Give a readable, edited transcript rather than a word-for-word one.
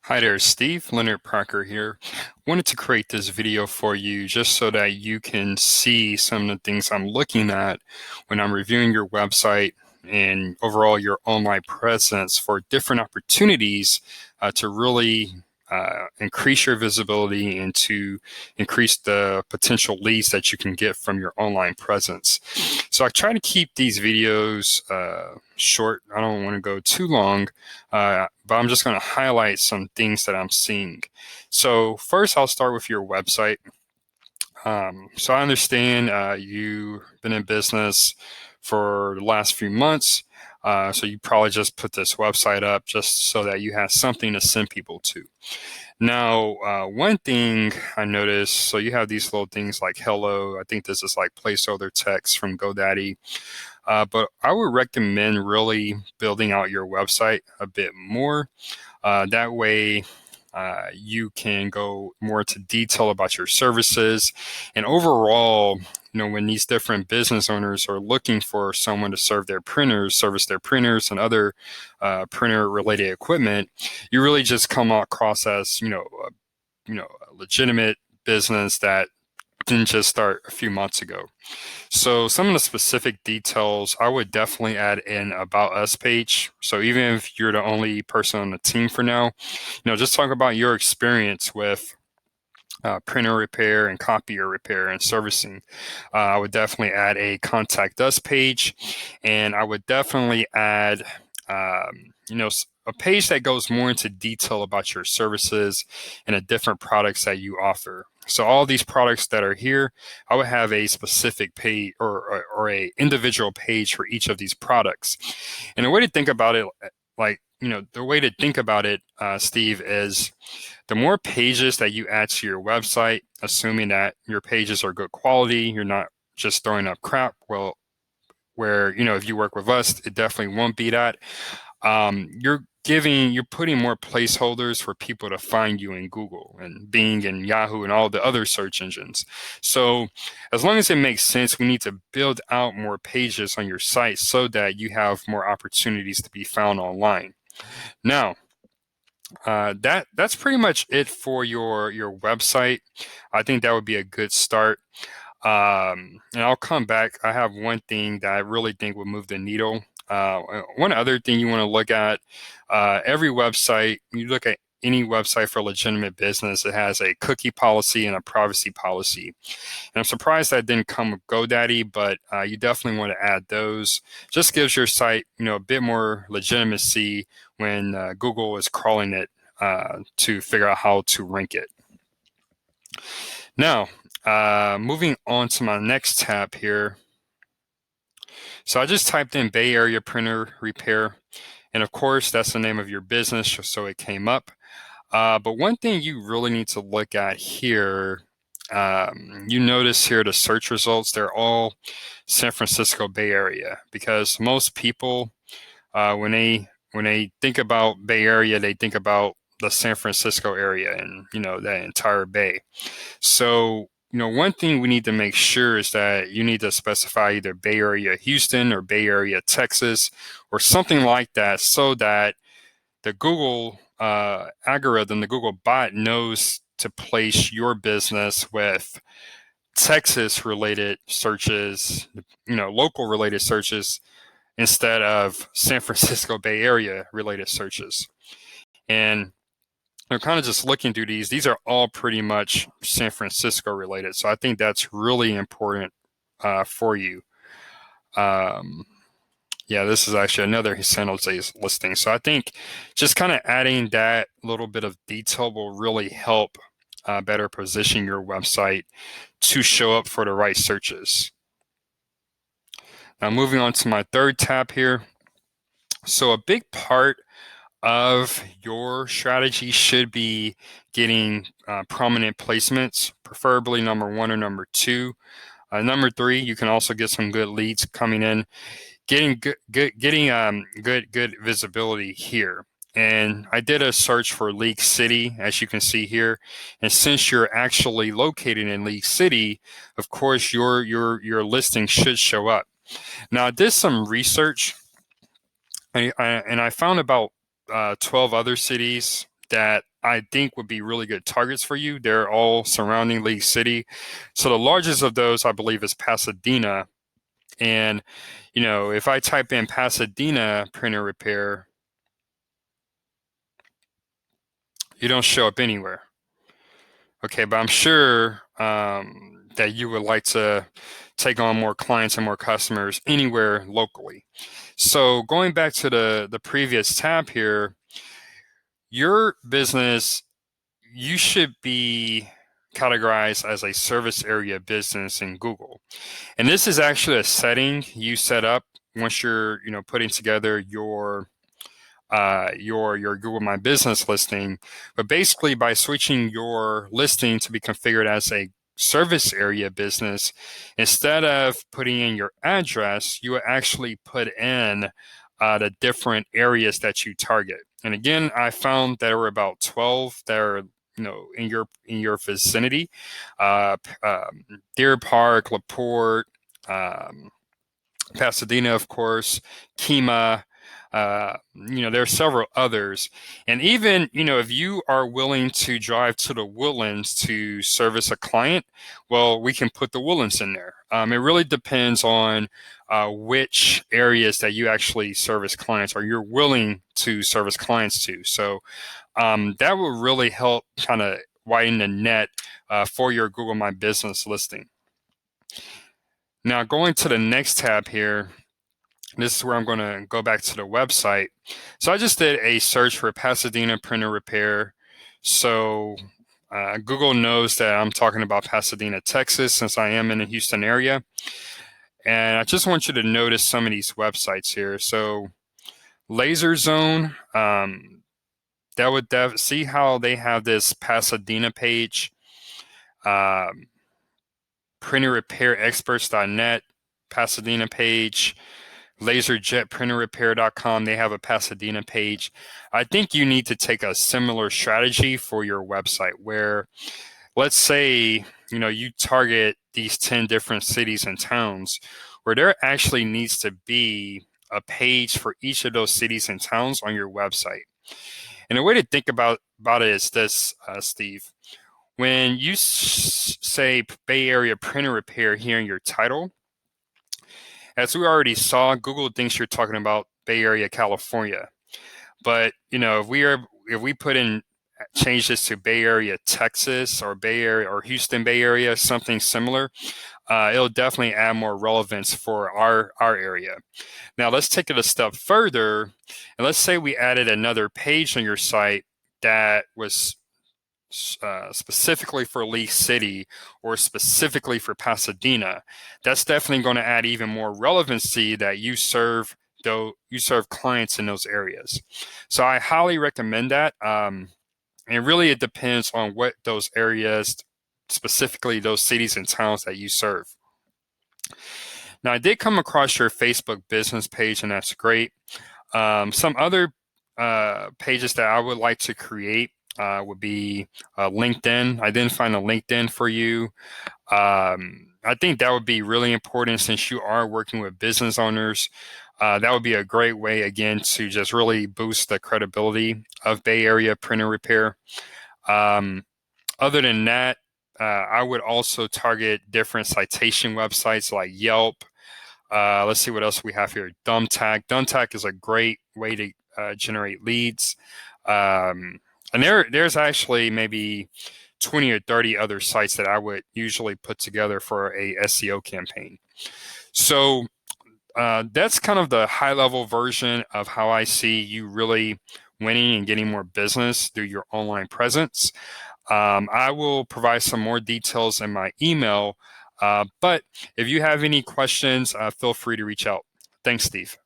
Hi there, Steve. Leonard Parker here. Wanted to create this video for you just so that you can see some of the things I'm looking at when I'm reviewing your website and overall your online presence for different opportunities to really increase your visibility and to increase the potential leads that you can get from your online presence. So I try to keep these videos short. I don't want to go too long, but I'm just going to highlight some things that I'm seeing. So first, I'll start with your website. So I understand you've been in business for the last few months. So you probably just put this website up just so that you have something to send people to. Now, one thing I noticed, so you have these little things like hello. I think this is like placeholder text from GoDaddy. But I would recommend really building out your website a bit more. That way, you can go more into detail about your services. And overall, when these different business owners are looking for someone to service their printers and other printer-related equipment, you really just come across as, a legitimate business that didn't just start a few months ago. So some of the specific details, I would definitely add in about us page. So even if you're the only person on the team for now, just talk about your experience with printer repair and copier repair and servicing. I would definitely add a contact us page, and I would definitely add, a page that goes more into detail about your services and the different products that you offer. So all these products that are here, I would have a specific page or a individual page for each of these products. And the way to think about it, Steve, is the more pages that you add to your website, assuming that your pages are good quality, you're not just throwing up crap. Well, where, if you work with us, it definitely won't be that. You're putting more placeholders for people to find you in Google and Bing and Yahoo and all the other search engines. So as long as it makes sense, we need to build out more pages on your site so that you have more opportunities to be found online. Now, that's pretty much it for your website. I think that would be a good start. And I'll come back. I have one thing that I really think would move the needle. One other thing you want to look at, every website, you look at any website for legitimate business, it has a cookie policy and a privacy policy. And I'm surprised that didn't come with GoDaddy, but you definitely want to add those. Just gives your site, a bit more legitimacy when Google is crawling it to figure out how to rank it. Now, moving on to my next tab here. So I just typed in Bay Area printer repair, and of course that's the name of your business, so it came up. But one thing you really need to look at here, you notice here the search results, they're all San Francisco Bay Area, because most people, when they think about Bay Area, they think about the San Francisco area and that entire bay. So one thing we need to make sure is that you need to specify either Bay Area Houston or Bay Area Texas or something like that, so that the Google algorithm, the Google bot, knows to place your business with Texas related searches, local related searches, instead of San Francisco Bay Area related searches. And they're kind of just looking through these are all pretty much San Francisco related. So I think that's really important for you. Yeah, this is actually another San Jose listing. So I think just kind of adding that little bit of detail will really help better position your website to show up for the right searches. Now moving on to my third tab here. So a big part of your strategy should be getting prominent placements, preferably number 1 or number 2. Number 3, you can also get some good leads coming in, getting good visibility here. And I did a search for League City, as you can see here. And since you're actually located in League City, of course your listing should show up. Now I did some research, and I found about 12 other cities that I think would be really good targets for you. They're all surrounding League City. So the largest of those, I believe, is Pasadena. And, if I type in Pasadena printer repair, you don't show up anywhere. Okay, but I'm sure that you would like to take on more clients and more customers anywhere locally. So going back to the previous tab here, your business, you should be categorized as a service area business in Google. And this is actually a setting you set up once you're, putting together your Google My Business listing. But basically, by switching your listing to be configured as a service area business, instead of putting in your address, you would actually put in the different areas that you target. And again, I found there were about 12 that are in your vicinity. Deer Park, LaPorte, Pasadena, of course, Kima. There are several others. And even, if you are willing to drive to the Woodlands to service a client, well, we can put the Woodlands in there. It really depends on which areas that you actually service clients or you're willing to service clients to. So that will really help kind of widen the net for your Google My Business listing. Now, going to the next tab here, this is where I'm going to go back to the website. So I just did a search for Pasadena printer repair. So Google knows that I'm talking about Pasadena, Texas, since I am in the Houston area. And I just want you to notice some of these websites here. So Laser Zone, see how they have this Pasadena page. PrinterRepairExperts.net, Pasadena page. LaserJetPrinterRepair.com, they have a Pasadena page. I think you need to take a similar strategy for your website where, let's say, you target these 10 different cities and towns, where there actually needs to be a page for each of those cities and towns on your website. And the way to think about it is this, Steve. When you say Bay Area printer repair here in your title, as we already saw, Google thinks you're talking about Bay Area, California. But if we change this to Bay Area, Texas, or Bay Area or Houston, Bay Area, something similar, it'll definitely add more relevance for our area. Now let's take it a step further, and let's say we added another page on your site that was specifically for Lee City or specifically for Pasadena. That's definitely going to add even more relevancy that you serve clients in those areas. So I highly recommend that. And really it depends on what those areas, specifically those cities and towns that you serve. Now I did come across your Facebook business page, and that's great. Some other pages that I would like to create would be LinkedIn. I didn't find a LinkedIn for you. I think that would be really important since you are working with business owners. That would be a great way, again, to just really boost the credibility of Bay Area printer repair. Other than that, I would also target different citation websites like Yelp. Let's see what else we have here. Thumbtack. Thumbtack is a great way to generate leads. And there's actually maybe 20 or 30 other sites that I would usually put together for a SEO campaign. So that's kind of the high-level version of how I see you really winning and getting more business through your online presence. I will provide some more details in my email, but if you have any questions, feel free to reach out. Thanks, Steve.